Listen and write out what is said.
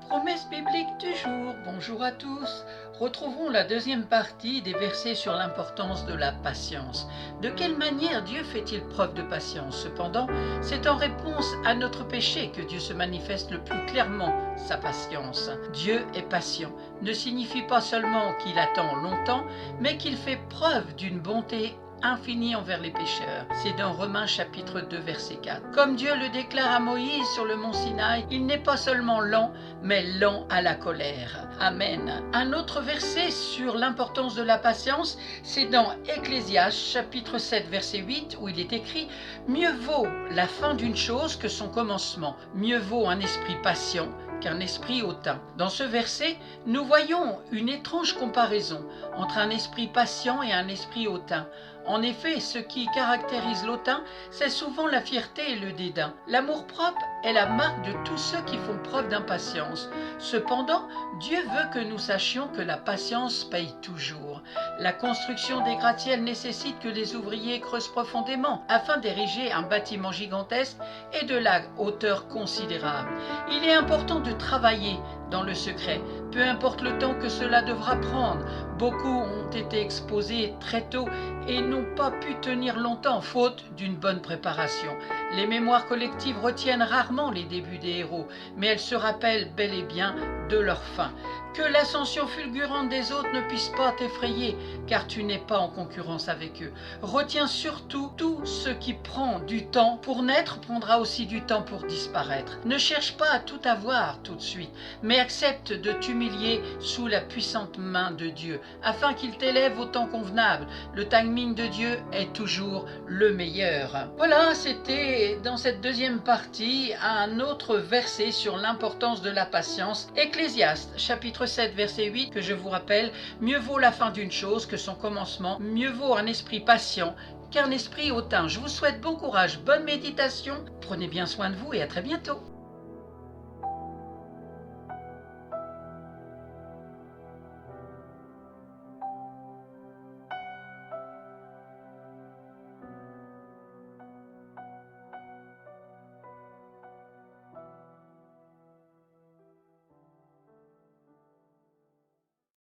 Promesse biblique du jour, bonjour à tous. Retrouvons la deuxième partie des versets sur l'importance de la patience. De quelle manière Dieu fait-il preuve de patience? Cependant, c'est en réponse à notre péché que Dieu se manifeste le plus clairement sa patience. Dieu est patient ne signifie pas seulement qu'il attend longtemps, mais qu'il fait preuve d'une bonté infini envers les pécheurs. C'est dans Romains chapitre 2 verset 4. Comme Dieu le déclare à Moïse sur le mont Sinaï, il n'est pas seulement lent, mais lent à la colère. Amen. Un autre verset sur l'importance de la patience, c'est dans Ecclésiaste chapitre 7 verset 8 où il est écrit « Mieux vaut la fin d'une chose que son commencement. Mieux vaut un esprit patient qu'un esprit hautain. » Dans ce verset, nous voyons une étrange comparaison entre un esprit patient et un esprit hautain. En effet, ce qui caractérise l'hautain, c'est souvent la fierté et le dédain. L'amour-propre est la marque de tous ceux qui font preuve d'impatience. Cependant, Dieu veut que nous sachions que la patience paye toujours. La construction des gratte-ciels nécessite que les ouvriers creusent profondément afin d'ériger un bâtiment gigantesque et de la hauteur considérable. Il est important de travailler dans le secret, peu importe le temps que cela devra prendre. Beaucoup ont été exposés très tôt et n'ont pas pu tenir longtemps faute d'une bonne préparation. Les mémoires collectives retiennent rarement les débuts des héros, mais elles se rappellent bel et bien de leur fin. Que l'ascension fulgurante des autres ne puisse pas t'effrayer, car tu n'es pas en concurrence avec eux. Retiens surtout, tout ce qui prend du temps pour naître prendra aussi du temps pour disparaître. Ne cherche pas à tout avoir tout de suite, mais accepte de t'humilier sous la puissante main de Dieu, afin qu'il t'élève au temps convenable. Le timing de Dieu est toujours le meilleur. Voilà, c'était dans cette deuxième partie un autre verset sur l'importance de la patience. Ecclésiaste, chapitre 7, verset 8, que je vous rappelle, mieux vaut la fin d'une chose que son commencement, mieux vaut un esprit patient qu'un esprit hautain. Je vous souhaite bon courage, bonne méditation, prenez bien soin de vous et à très bientôt.